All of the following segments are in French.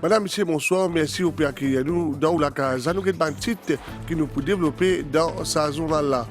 Madame, monsieur, bonsoir. Merci pour accueillir nous dans la casa. Nous avons un titre qui nous peut développer dans sa zone-là.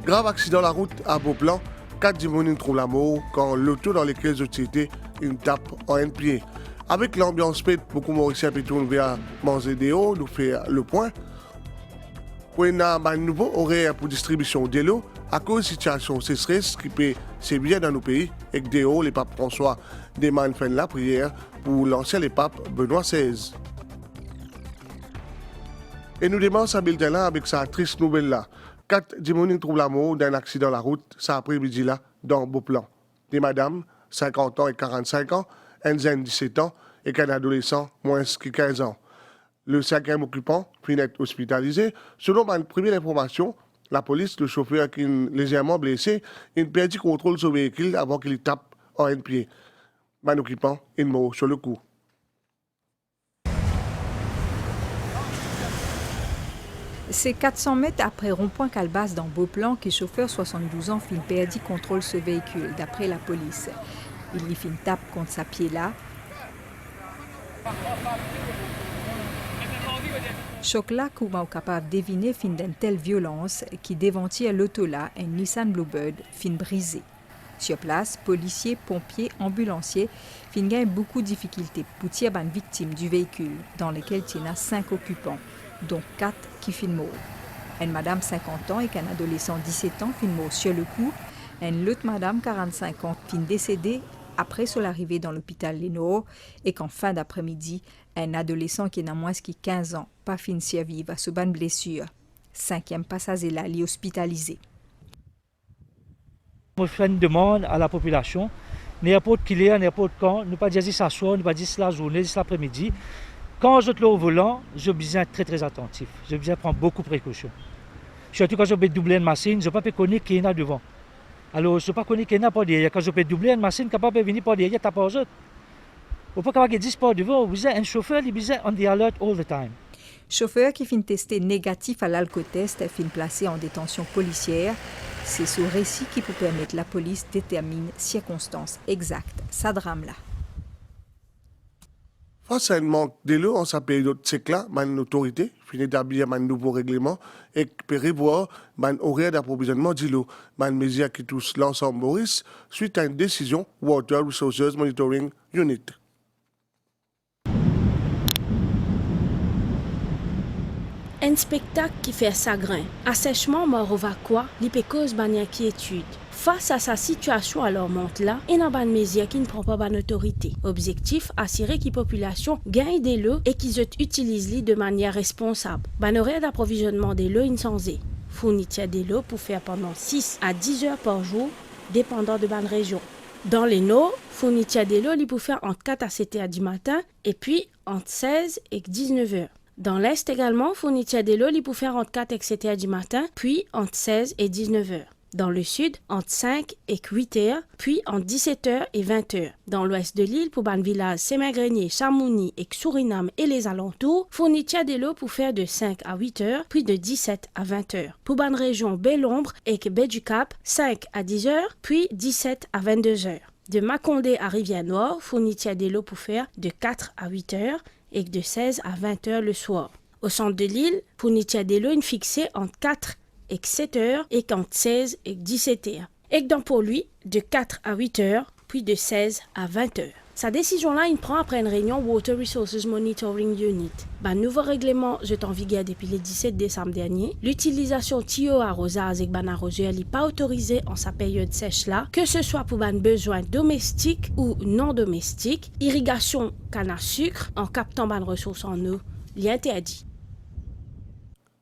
Grave accident la route à Beauplan. 4 dimanches trouvent la mort quand l'auto dans lequel ils étaient une tape en un pied. Avec l'ambiance pète, beaucoup Mauricien peut tourner vers Manzédéo, nous fait le point. Pour un nouveau horaire pour distribution de l'eau, à cause de la situation sécheresse qui peut c'est bien dans nos pays, et que Déo, les papes François, demandent fin de la prière pour l'ancien les papes Benoît XVI. Et nous démarrons sa bulletin là avec sa triste nouvelle là. 4 dimanches trouvent la mort d'un accident la route, ça après-midi là, dans Beauplan. Des madames, 50 ans et 45 ans, un jeune 17 ans et qu'un adolescent moins que 15 ans. Le 5e occupant finit hospitalisé. Selon ma première information, la police, le chauffeur qui est légèrement blessé, il perdit contrôle de son véhicule avant qu'il tape en un pied. Mon occupant est mort sur le coup. C'est 400 mètres après rond-point Calbas dans Beauplan que le chauffeur 72 ans fin perdit contrôle de ce véhicule, d'après la police. Il y fit une tape contre sa pied là. Choc là, comment capable de deviner fin d'une telle violence qui déventit l'auto là, un Nissan Bluebird, fin brisé. Sur place, policiers, pompiers, ambulanciers fin gagnent beaucoup de difficultés pour tirer une victime du véhicule, dans lequel il y a 5 occupants, dont 4 qui fin morts. Une madame 50 ans et un adolescent 17 ans fin mort sur le coup. Une autre madame 45 ans fin décédée après son arrivée dans l'hôpital Lénore et qu'en fin d'après-midi, un adolescent qui n'a moins que 15 ans pas fin survivre à ce bonne blessure. 5e passager là, est hospitalisé. Je fais une demande à la population, n'importe qui est, n'importe quand, ne pas dire ça soir, ne pas dire la journée, dire l'après-midi. Quand je suis au volant, je suis très très attentif. Je dois prendre beaucoup de précautions. Surtout quand je vais doubler une machine, je ne peux pas connaître qui est là devant. Alors, je ne peux pas connaître qui est là par derrière. Quand je vais doubler une machine, capable de venir par derrière, taper aux autres. On peut pas 10 par devant, vous êtes un chauffeur, il est on the alert all the time. Chauffeur qui fin testé négatif à l'alcotest fin placé en détention policière. C'est ce récit qui peut permettre la police détermine circonstances exactes. Ça drame là. Face à un manque d'élo, on s'appelle d'autres séclats, une autorité, finit d'établir un nouveau règlement et prévoir un horaire d'approvisionnement d'îlot, une mesure qui touche l'ensemble Maurice suite à une décision Water Resources Monitoring Unit. Un spectacle qui fait chagrin. Assèchement Morovaquois, li peut cause ban inquiétude. Face à sa situation à leur monte là, et dans ban mesure qui ne prend pas ban autorité. Objectif, assurer que la population gagne de l'eau et qu'ils utilisent l'eau de manière responsable. Ban horaire d'approvisionnement de l'eau insensé. Fourniture de l'eau pour faire pendant 6 à 10 heures par jour, dépendant de ban région. Dans les Nord, fourniture de l'eau, il peut faire entre 4 à 7 heures du matin et puis entre 16 et 19 heures. Dans l'Est également, fourniture de l'eau, il peut faire entre 4 et 7 heures du matin, puis entre 16 et 19 heures. Dans le Sud, entre 5 et 8 heures, puis entre 17 heures et 20 heures. Dans l'Ouest de l'île, pour ban village Semergrenier, Chamouni et Suriname et les alentours, fourniture de l'eau pour faire de 5 à 8 heures, puis de 17 à 20 heures. Pour ban région Baie-Lombre et Baie du Cap, 5 à 10 heures, puis 17 à 22 heures. De Macondé à Rivière-Noire, fourniture de l'eau pour faire de 4 à 8 heures, et de 16 à 20 heures le soir. Au centre de l'île, fourniture de l'eau est fixée entre 4 et 7 heures et entre 16 et 17 heures. Et dans pour lui, de 4 à 8 heures, puis de 16 à 20 heures. Sa décision-là, il prend après une réunion Water Resources Monitoring Unit. Nouveau règlement est en vigueur depuis le 17 décembre dernier. L'utilisation tuyau arrosage avec ban arroseur n'est pas autorisée en sa période sèche là, que ce soit pour ban besoins domestiques ou non domestiques. Irrigation canne à sucre en captant ban ressources en eau, l'interdit.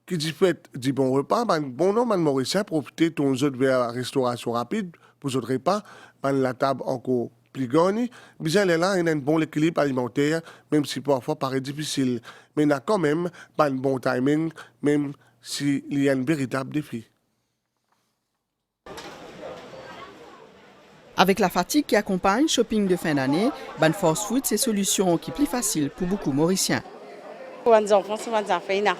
Qui dit fait dit bon repas, bon nom, Mauricien, profitez ton autres vers la restauration rapide pour ce repas, la table encore plus gagne, bien là, il y a un bon équilibre alimentaire, même si parfois paraît difficile. Mais il y a quand même pas un bon timing, même s'il y a un véritable défi. Avec la fatigue qui accompagne shopping de fin d'année, ban fast food c'est solution qui est plus facile pour beaucoup Mauriciens. Pour les enfants, souvent, ça fait une un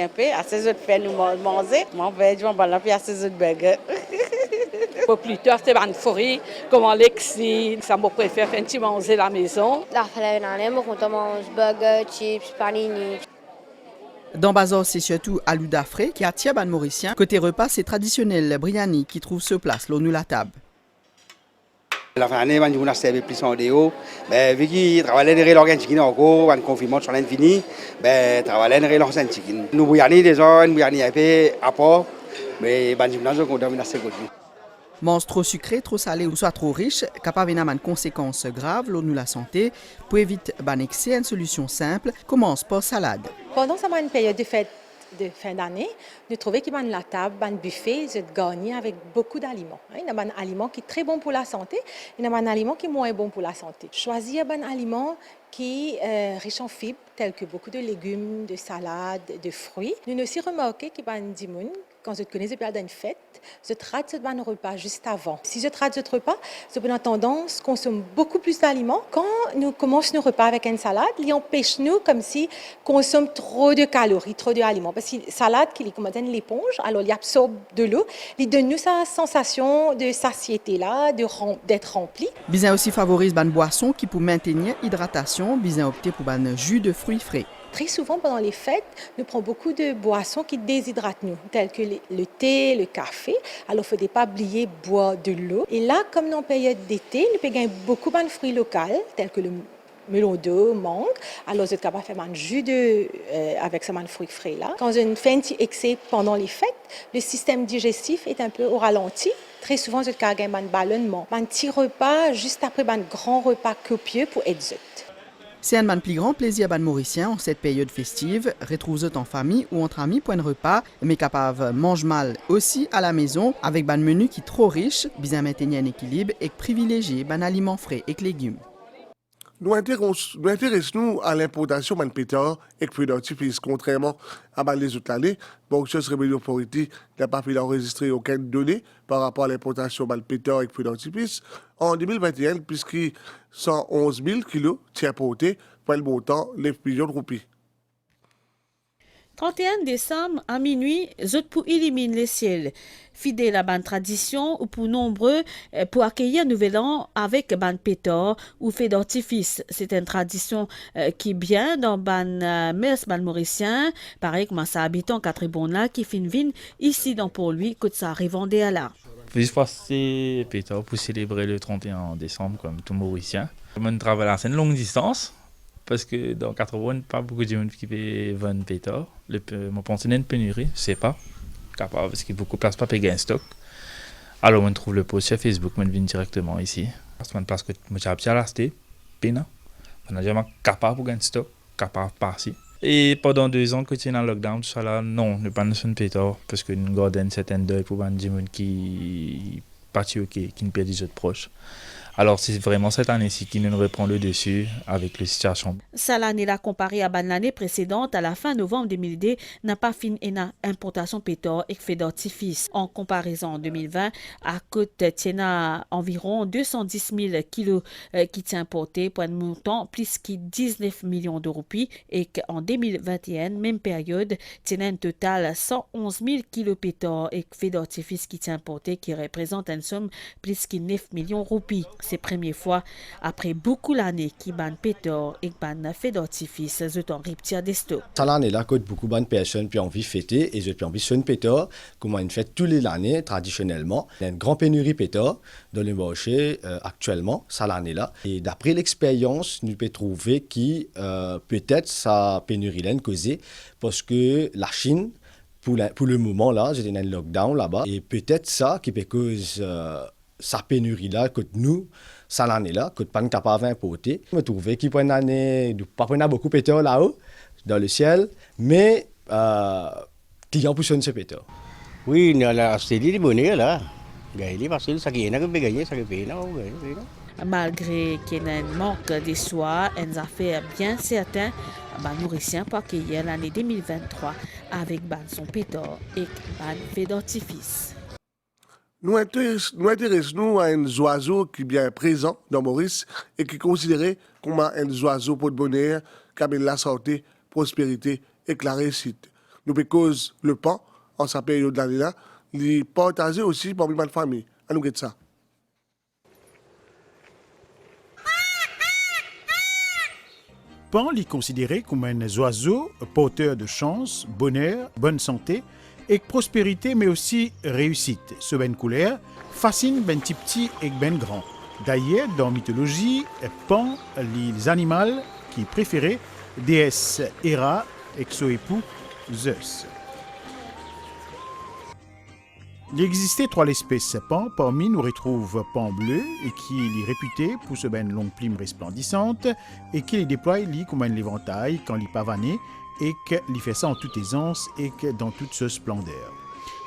peu. À ces autres, faire nous manger. Moi, je vais aller à ces autres burgers. Pour plus tard, c'est une forêt, comme Alexis, ça me préfère faire un petit manger à la maison. La fin d'année, on mange burgers, chips, panini. Dans Bazar, c'est surtout Alou Dafré qui attire les Mauriciens. Côté repas, c'est traditionnel Briani qui trouve sur place, l'on nous la table. La fin d'année, on a servi plus en déo. Vu qu'il travaille dans l'organisme encore, on confinement sur l'infini, travaille dans l'organisme. Nous Briani des gens, Briani à part, mais on a contaminé assez good. Mange trop sucré, trop salé ou soit trop riche, capable d'avoir des conséquences graves l'on nous la santé. Pour éviter un excès, une solution simple, commence par salade. Pendant cette période de fête de fin d'année, nous trouvons qu'il y a la table, un buffet, c'est gagné avec beaucoup d'aliments. Il y a un aliment qui est très bon pour la santé, il y a un aliment qui est moins bon pour la santé. Choisir un aliment qui est riche en fibres, tels que beaucoup de légumes, de salades, de fruits. Nous avons aussi remarqué qu'il y a des gens, quand je connais une fête, je traite ce repas juste avant. Si je traite ce repas, je peux avoir tendance à consommer beaucoup plus d'aliments. Quand nous commençons nos repas avec une salade, il empêche nous comme si consomme trop de calories, trop d'aliments. Parce que la salade qui est comme l'éponge, alors il absorbe de l'eau, il donne nous sa sensation de satiété là, d'être rempli. Bizin aussi favorise une boisson qui pour maintenir l'hydratation, bizin opter pour un jus de fruits frais. Très souvent, pendant les fêtes, nous prenons beaucoup de boissons qui déshydratent nous, telles que le thé, le café. Alors, il ne faut pas oublier de boire de l'eau. Et là, comme dans la période d'été, nous pouvons beaucoup de fruits locaux, tels que le melon d'eau, mangue. Alors, vous êtes capable de faire un jus avec ces fruits frais là. Quand on fait un petit excès pendant les fêtes, le système digestif est un peu au ralenti. Très souvent, vous êtes capable de faire un ballonnement. Un petit repas juste après un grand repas copieux pour être zut. C'est un plus grand plaisir à Mauricien en cette période festive. Retrouve-vous en famille ou entre amis pour un repas, mais capable mange mal aussi à la maison avec un menu qui est trop riche, bien maintenir un équilibre et privilégier un aliment frais et légumes. Nous intéressons à l'importation de pétard et de d'artifice. Contrairement à les autres années, Mauritius Rebellion Authority n'a pas pu enregistrer aucune donnée par rapport à l'importation de pétard et de d'artifice en 2021, puisqu'il 111 000 kilos tient porté pour le montant 9 millions de roupies. 31 décembre à minuit, zot pour illuminer le ciel. Fidèle à ban tradition ou pour nombreux pour accueillir nouvel an avec ban pétard ou fait d'artifice. C'est une tradition qui bien dans ban mers ban mauricien, pareil que ça habitant quatre bon là qui fin vin ici dans pour lui que ça arrive en là. Juste passer pétard pour célébrer le 31 décembre comme tout mauricien. On travaille à une longue distance. Parce que dans 80, pas beaucoup de gens qui fait 20 pétards. Mon pensée n'est une pénurie, je sais pas. Parce qu'il y a beaucoup de place pour payer un stock. Alors, on trouve le post sur Facebook, on vient directement ici. Parce que je suis habitué à l'acheter, pena. On a déjà capable pour gagner un stock, capable par-ci. Et pendant 2 ans que tu es dans le lockdown, tout ça là, non, ne pas nous pétard. Parce que nous gardons un certain deuil pour les gens qui partent qui ne perdent des autres proches. Alors, c'est vraiment cette année-ci qui nous reprend le dessus avec les situations. Ça l'année là comparé à l'année précédente, à la fin novembre 2002, n'a pas fini une importation pétard et fait d'artifice. En comparaison en 2020, à côte tient environ 210 000 kilos qui tient importé pour un montant plus que 19 millions de roupies et qu'en 2021, même période, tient un total 111 000 kilos pétard et fait d'artifice qui tient importé qui représente une somme plus que 9 millions de roupies. C'est la première fois après beaucoup d'années qui ban pétard et ban fait d'artifice je t'en riptire des stocks. Ça l'année là que beaucoup de personnes puis envie fêter et je puis envie son pétard comme on fait tous les années traditionnellement. Il y a une grande pénurie pétard dans le marché actuellement ça l'année là et d'après l'expérience nous peut trouver que peut-être sa pénurie là est causée parce que la Chine pour le moment là j'étais dans un lockdown là-bas et peut-être ça qui peut cause sa pénurie là que nous ça l'année là que pas capable d'importer me trouver qui prend une année pas prendre beaucoup pétard là-haut dans le ciel mais client pour ce pétard oui là c'est des bonheur là gagner parce que ça qui est là que gagner ça que paye là malgré qu'il y a un manque de soie une affaire bien certain Mauricien pour accueillir l'année 2023 avec son pétard et fait d'artifice. Nous intéressons à un oiseau qui est bien présent dans Maurice et qui est considéré comme un oiseau pour le bonheur, qui amène la santé, prospérité et la réussite. Nous cause le pan, en sa période d'année là, il partagé aussi parmi ma famille. À nous guetter ça. Pan est considéré comme un oiseau porteur de chance, bonheur, bonne santé et prospérité, mais aussi réussite. Ce ben couleur fascine ben petit et ben grand. D'ailleurs, dans la mythologie, Pan, les animaux qui préféraient déesse Héra et son époux Zeus. Il existait 3 espèces pan. Parmi nous retrouve pan bleu et qui est réputé pour ce ben longue plume resplendissante et qui les déploie comme un éventail quand il pavané et qu'il fait ça en toute aisance et que dans toute sa splendeur.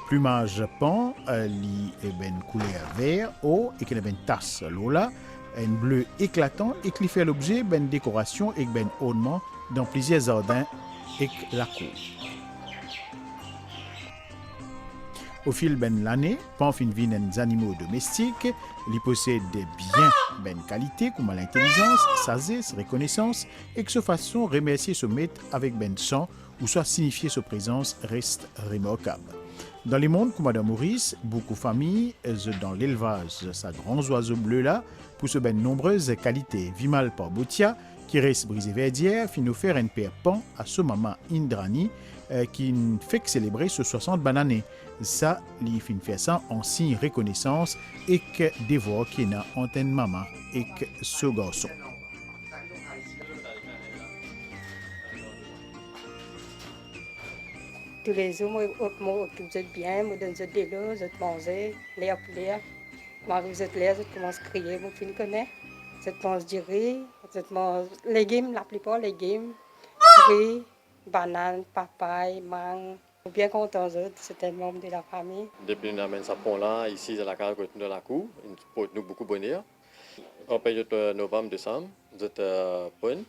Plumage pan, li est ben couleur vert haut et qu'il a ben tasse l'eau là, un bleu éclatant et qu'il fait l'objet ben décoration et ben ornement dans plusieurs jardins et la cour. Au fil de l'année, pan fin vin des animaux domestiques, ils possèdent des biens ben qualité comme l'intelligence, sagesse, reconnaissance et que sa façon remercier se mettre avec ben sang ou soit signifier sa présence reste remarquable. Dans les mondes comme Madame Maurice, beaucoup de familles dans l'élevage, sa grands oiseaux bleus là, pour ce ben nombreuses qualités. Vimal par Botia, qui reste brisé verdière, fin offert un père pan à ce maman Indrani, qui fait célébrer ce 60 bananes. Ça, il fin fait ça en signe reconnaissance et que dévore qui n'a antenne maman et que ce garçon. Tous les jours, moi, j'occupe bien, je donne de l'eau, je mange, les appelés. Moi, vous êtes là, je commence à crier, vous ne connaissez. Je mange du riz, je mange légumes, la plupart légumes, riz, bananes, papaye, mangue. Je suis bien content, c'est un membre de la famille. Depuis qu'on amène ce pont-là, ici, à la carte de la cour, il porte nous beaucoup bonheur. En période novembre-décembre, c'est bonne.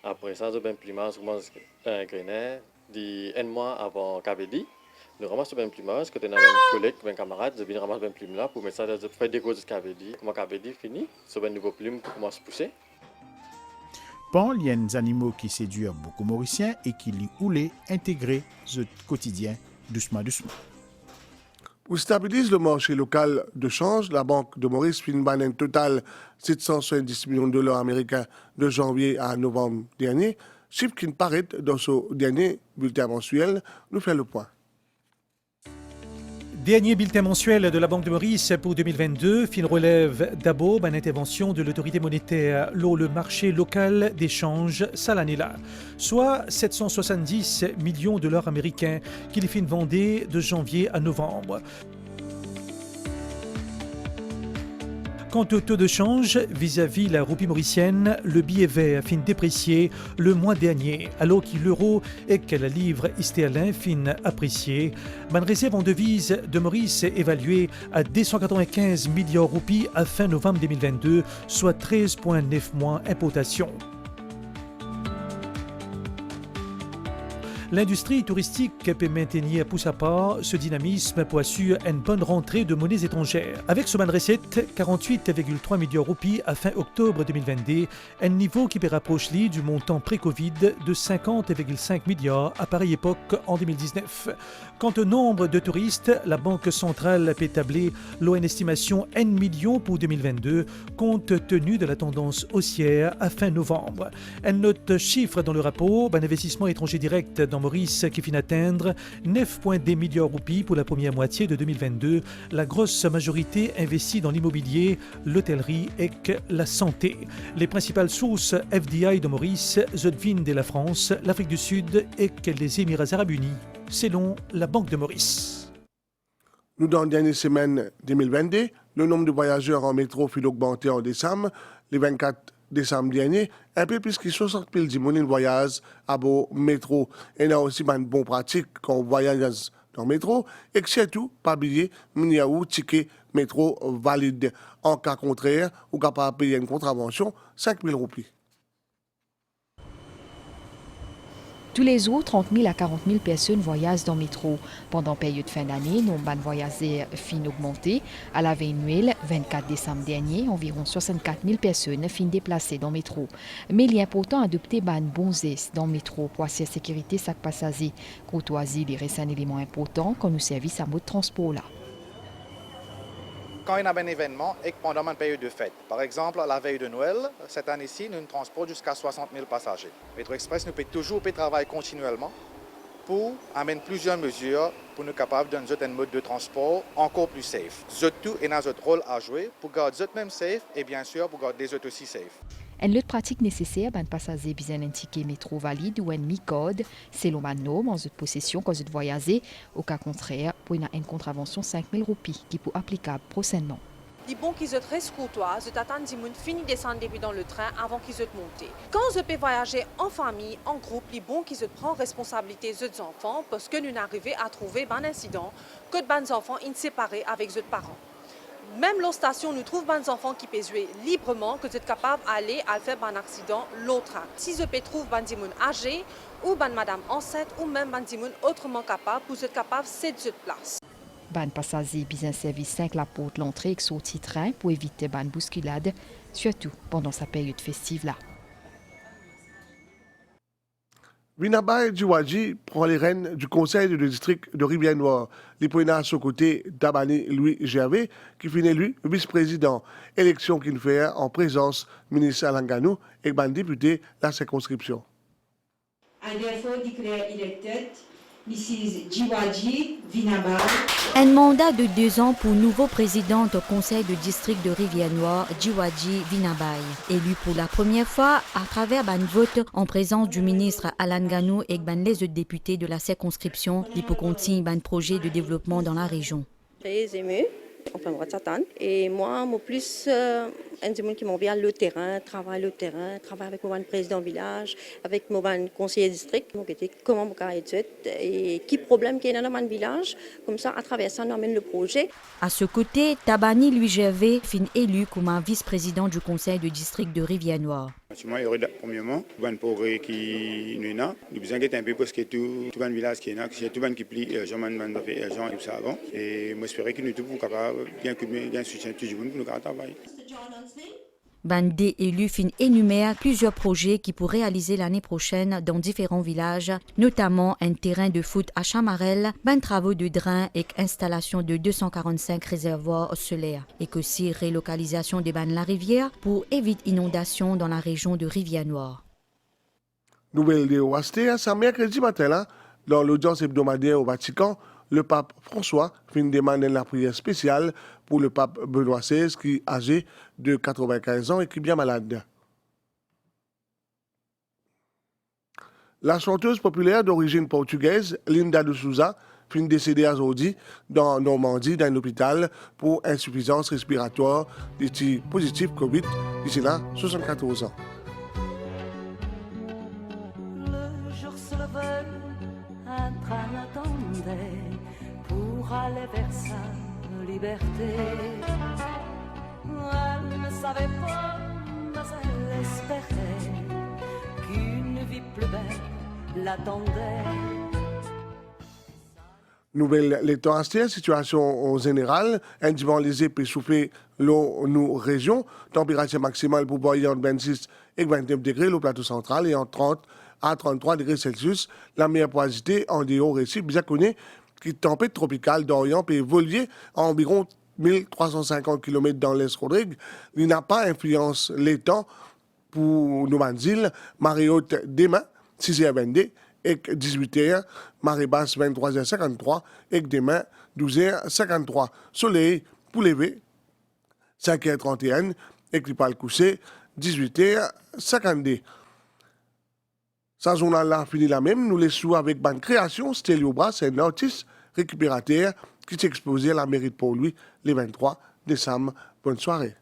Après ça, je plumage, commence à grainer. Un mois avant KVD, nous ramassons le plumage. Quand on a un collègue, un camarade, je viens ramasser le plume là pour mettre ça, je fais des choses KVD. Quand KVD finit, c'est un nouveau plume qui commence à pousser. Pan, il y a des animaux qui séduisent beaucoup Mauriciens et qui les houlent intégrer le quotidien doucement. Pour stabiliser le marché local de change, la Banque de Maurice fait un total de 770 millions de dollars américains de janvier à novembre dernier, chiffre qui paraît dans ce dernier bulletin mensuel. Nous faisons le point. Dernier bulletin mensuel de la Banque de Maurice pour 2022, fin relève d'abord une intervention de l'autorité monétaire lors le marché local d'échange ça l'année-là, soit 770 millions de dollars américains qu'il fin vendé de janvier à novembre. Quant au taux de change vis-à-vis la roupie mauricienne, le billet vert fin déprécié le mois dernier, alors que l'euro et que la livre sterling fin apprécié. Ma réserve en devise de Maurice est évaluée à 295 milliards roupies à fin novembre 2022, soit 13,9 mois importation. L'industrie touristique peut maintenir pour sa part ce dynamisme pour assurer une bonne rentrée de monnaies étrangères. Avec ce bonne recette, 48,3 milliards de roupies à fin octobre 2022, un niveau qui peut rapprocher du montant pré-Covid de 50,5 milliards à pareille époque en 2019. Quant au nombre de touristes, la Banque centrale peut établir une estimation 1 million pour 2022, compte tenu de la tendance haussière à fin novembre. Un autre chiffre dans le rapport, l'investissement étranger direct dans Maurice qui finit atteindre 9,2 milliards de roupies pour la première moitié de 2022, la grosse majorité investie dans l'immobilier, l'hôtellerie et la santé. Les principales sources FDI de Maurice, Zodvin de la France, l'Afrique du Sud et les Émirats Arabes Unis, selon la Banque de Maurice. Nous, dans la dernière semaine 2022, le nombre de voyageurs en métro fut augmenté en décembre. Les 24 décembre dernier, un peu plus que 60 000 de voyage à bord métro. Et il y a aussi une bonne pratique quand on voyage dans le métro et que surtout, pas oublier, il y a un ticket métro valide. En cas contraire, ou capable de payer une contravention, 5 000 roupies. Tous les jours, 30 000 à 40 000 personnes voyagent dans le métro. Pendant la période de fin d'année, le nombre de voyageurs fin augmenté. À la veille Noël, 24 décembre dernier, environ 64 000 personnes fin déplacées dans le métro. Mais il est important d'adopter un bon geste dans le métro pour assurer la sécurité de chaque passager. Courtoisie reste un élément important quand nous servissons à mode de transport là. quand il y a un événement et pendant une période de fête. Par exemple, la veille de Noël, cette année-ci, nous transportons jusqu'à 60 000 passagers. Métro Express nous peut toujours travailler continuellement pour amener plusieurs mesures pour nous capables d'un certain mode de transport encore plus safe. Tout est dans notre rôle à jouer pour garder les même safe et bien sûr pour garder les autres aussi safe. Une autre pratique nécessaire pour les passagers besoin d'un ticket métro valide ou un mi-code, c'est le norme en possession quand vous voyagez. Au cas contraire, pour une contravention 5 000 roupies qui peut applicable prochainement. Il est bon qu'ils soient très courtois, ils attendent qu'ils finissent de descendre depuis dans le train avant qu'ils soient montés. Quand ils peuvent voyager en famille, en groupe, il est bon qu'ils prennent responsabilité des enfants parce que nous arrivons à trouver un incident que des enfants sont séparés avec leurs parents. Même la station, nous trouvons des enfants qui peuvent jouer librement, que vous êtes capable d'aller à faire un accident l'autre. Si vous pouvez trouver des gens âgés ou des madame enceinte ou même des gens autrement capables, vous êtes capable de céder place. Les passagers besoin servir 5 la porte l'entrée et sortie train pour éviter les bousculades, surtout pendant sa période festive là. Vinabay Djiwadji prend les rênes du conseil de district de Rivière-Noire. Il prend à son côté Tabani Louis Gervais, qui finit lui vice-président. Élection qu'il fait en présence du ministre Alain Ganou et le député de la circonscription. I therefore declare elected Mrs. Djiwadji Vinabay. Un mandat de 2 ans pour nouveau président au conseil de district de Rivière-Noire, Djiwadji Vinabay. Élu pour la première fois à travers un vote en présence du ministre Alain Ganou et les autres députés de la circonscription, il peut continuer un projet de développement dans la région. Très ému, enfin, on va s'attendre. Et moi, plus, un des gens qui m'ont vu le terrain, travailler avec mon président village, avec mon conseiller district, comment on et qui problème qu'il y a dans le village, comme ça, à travers ça, on amène le projet. À ce côté, Tabani Louis Gervais fin élu comme un vice-président du conseil de district de Rivière-Noire. Je suis heureux, premièrement, pour le progrès qui nous a. Nous besoin d'être un peu parce que tout le village qui est là, c'est tout le monde qui plie, gens et tout ça avant. Et moi, j'espère que nous sommes capables, bien soutien tout le monde pour nous travailler. Bandé élu fin énumère plusieurs projets qui pourraient réaliser l'année prochaine dans différents villages, notamment un terrain de foot à Chamarel, travaux de drain et installation de 245 réservoirs solaires, et aussi relocalisation des bancs de la rivière pour éviter inondation dans la région de Rivière-Noire. Nouvelle de Ouasté, c'est mercredi matin là, dans l'audience hebdomadaire au Vatican, le pape François fin demander la prière spéciale pour le pape Benoît XVI qui est âgé de 95 ans et qui est bien malade. La chanteuse populaire d'origine portugaise, Linda de Souza, fin décédée aujourd'hui dans Normandie dans un hôpital pour insuffisance respiratoire dit positif Covid, d'ici là 74 ans. Le jour se levait, un train attendait pour aller vers sa liberté. Elle ne savait pas, mais elle espérait qu'une vie plus belle l'attendait. Nouvelle l'état situation en général, individuellement les peut souffler nos régions, température maximale pour boire entre 26 et 29 degrés le plateau central et en 30 à 33 degrés Celsius, la meilleure porosité en dehors récif, bien connu, qui tempête tropicale d'Orient peut évoluer à environ 1350 km dans l'Est Rodrigue. Il n'a pas influence les temps pour nos îles, marée haute demain, 6h22, et 18h, marée basse 23h53, et demain, 12h53. Soleil pour lever, 5h31, et qui parle coucher, 18h52. Sa journal-là finit la même, nous laissons avec une création, Stéliobras, c'est un artiste récupérateur qui s'est exposé à la mairie de Port-Louis le 23 décembre. Bonne soirée.